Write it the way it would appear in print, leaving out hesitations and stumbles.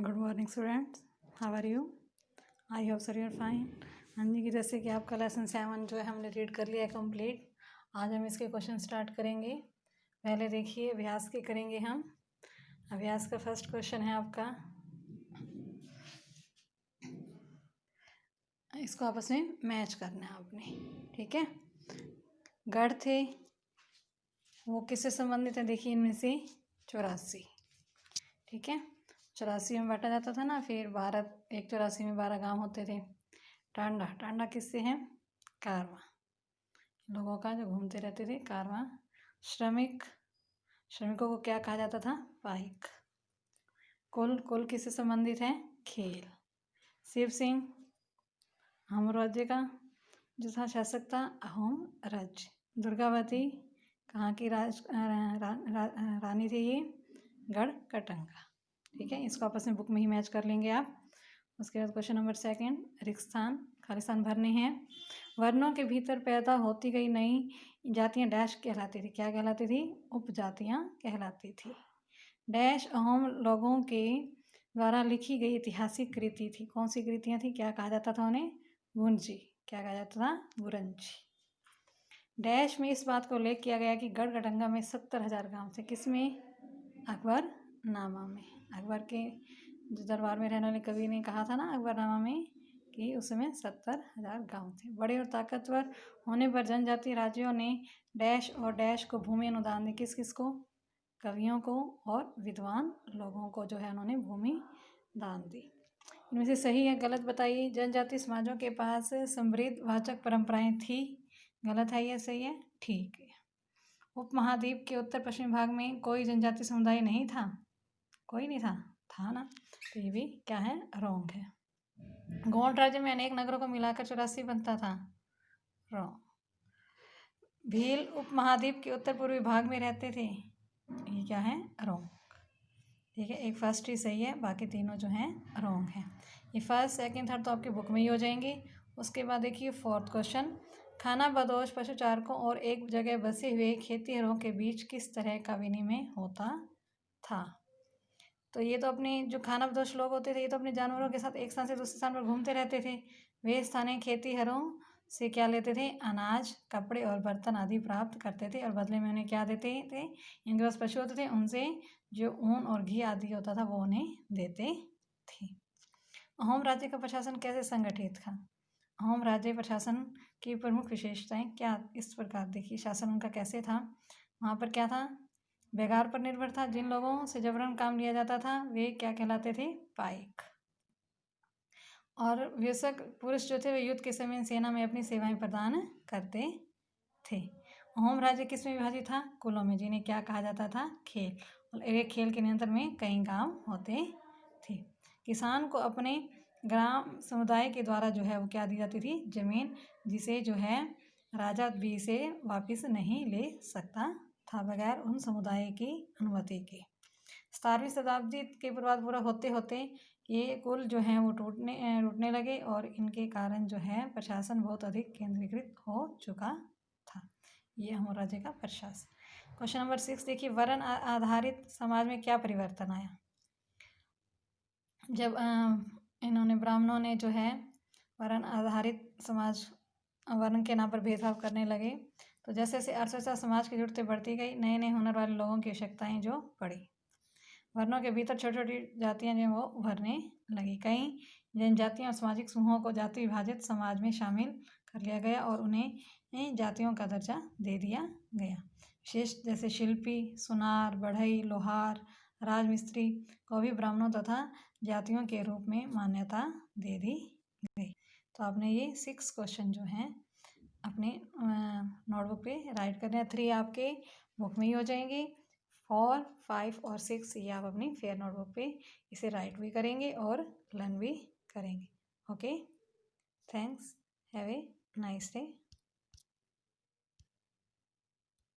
Good morning students, how are you? I hope sir you are fine. हाँ जी, जैसे कि आपका लेसन 7 जो है हमने रीड कर लिया है कंप्लीट। आज हम इसके क्वेश्चन स्टार्ट करेंगे। पहले देखिए अभ्यास के करेंगे हम। अभ्यास का फर्स्ट क्वेश्चन है आपका, इसको आपस में मैच करना है आपने, ठीक है। गढ़ थे वो किससे संबंधित है? देखिए इनमें से 84, ठीक है। 84 में बांटा जाता था ना, फिर भारत 184 में 12 गांव होते थे। टांडा, टांडा किससे है? कारवां, लोगों का जो घूमते रहते थे कारवां। श्रमिक, श्रमिकों को क्या कहा जाता था? पाइक। कुल, कुल किससे संबंधित है? खेल। शिव सिंह, अहोम राज्य का जो था शासक था, अहोम राज्य। दुर्गावती कहाँ की रानी थी? ये गढ़ कटंगा, ठीक है। इसको आपस में बुक में ही मैच कर लेंगे आप। उसके बाद क्वेश्चन नंबर 2, रिक्त स्थान, खाली स्थान भरने हैं। वर्णों के भीतर पैदा होती गई नई जातियां डैश कहलाती थी। क्या कहलाती थी? उपजातियां कहलाती थी। डैश अहोम लोगों के द्वारा लिखी गई ऐतिहासिक कृति थी। कौन सी कृतियां थी? क्या कहा जाता था उन्हें? बुरंजी। क्या कहा जाता था? बुरंजी। डैश में इस बात को उल्लेख किया गया कि गढ़ कटंगा में 70,000 गांव थे। किसमें? अकबरनामा में। अकबर के जो दरबार में रहने वाले कवि ने कहा था ना अकबरनामा में कि उस समय 70,000 गांव थे। बड़े और ताकतवर होने पर जनजातीय राज्यों ने डैश और डैश को भूमि अनुदान दी। किस किस को? कवियों को और विद्वान लोगों को जो है उन्होंने भूमि दान दी। इनमें से सही है गलत बताइए। जनजातीय समाजों के पास समृद्ध वाचक परंपराएं थी। गलत है या सही है? ठीक है। उपमहाद्वीप के उत्तर पश्चिमी भाग में कोई जनजातीय समुदाय नहीं था? कोई नहीं था ना, तो ये भी क्या है? रॉन्ग है। गौड़ राज्य में अनेक नगरों को मिलाकर 84 बनता था। रॉन्ग। भील उपमहाद्वीप के उत्तर पूर्वी भाग में रहते थे। ये क्या है? रॉन्ग, ठीक है। एक फर्स्ट ही सही है, बाकी तीनों जो हैं रॉन्ग है। ये फर्स्ट, सेकंड, थर्ड तो आपकी बुक में ही हो जाएंगे। उसके बाद देखिए 4th क्वेश्चन, खाना बदोश पशुचारकों और एक जगह बसे हुए खेतीहरों के बीच किस तरह का विनिमय होता था? तो ये तो अपने जो खाना बदोश लोग होते थे ये तो अपने जानवरों के साथ एक स्थान से दूसरे स्थान पर घूमते रहते थे। वे स्थानीय खेतीहरों से क्या लेते थे? अनाज, कपड़े और बर्तन आदि प्राप्त करते थे और बदले में उन्हें क्या देते थे? इनके पास पशु होते थे, उनसे जो ऊन और घी आदि होता था वो उन्हें देते थे। अहोम राज्य का प्रशासन कैसे संगठित था? अहोम राज्य प्रशासन की प्रमुख विशेषताएं क्या इस प्रकार देखिए। शासन उनका कैसे था? वहाँ पर क्या था? बेगार पर निर्भर था। जिन लोगों से जबरन काम लिया जाता था वे क्या कहलाते थे? पाइक। और वयस्क पुरुष जो थे वे युद्ध के समय सेना में अपनी सेवाएं प्रदान करते थे। अहोम राज्य किस में विभाजित था? कुलों में, जिन्हें क्या कहा जाता था? खेल। और एक खेल के नियंत्रण में कई गांव होते थे। किसान को अपने ग्राम समुदाय के द्वारा जो है वो क्या दी जाती थी? जमीन, जिसे जो है राजा भी से वापस नहीं ले सकता था बगैर उन समुदाय की अनुमति के। 17वीं शताब्दी के पूरा होते होते ये कुल जो है वो टूटने लगे और इनके कारण जो है प्रशासन बहुत अधिक केंद्रीकृत हो चुका था। ये अहोम राज्य का प्रशासन। क्वेश्चन नंबर 6 देखिए, वर्ण आधारित समाज में क्या परिवर्तन आया? जब इन्होंने ब्राह्मणों ने जो है वर्ण आधारित समाज, वर्ण के नाम पर भेदभाव करने लगे, तो जैसे जैसे अर्थव्यवस्था समाज की जरूरतें बढ़ती गई, नए नए हुनर वाले लोगों की आवश्यकताएं जो बढ़ी, वर्णों के भीतर छोटी छोटी जातियां जो वो उभरने लगी। कई जनजातियों और सामाजिक समूहों को जाति विभाजित समाज में शामिल कर लिया गया और उन्हें जातियों का दर्जा दे दिया गया। विशेष जैसे शिल्पी, सुनार, बढ़ई, लोहार, राजमिस्त्री को भी ब्राह्मणों तथा जातियों के रूप में मान्यता दे दी गई। तो आपने ये 6 क्वेश्चन जो हैं अपने नोटबुक पे राइट करने हैं। 3 आपके बुक में ही हो जाएंगे। 4, 5 और 6 ये आप अपनी फेयर नोटबुक पे इसे राइट भी करेंगे और लर्न भी करेंगे। Okay, thanks, have a nice day.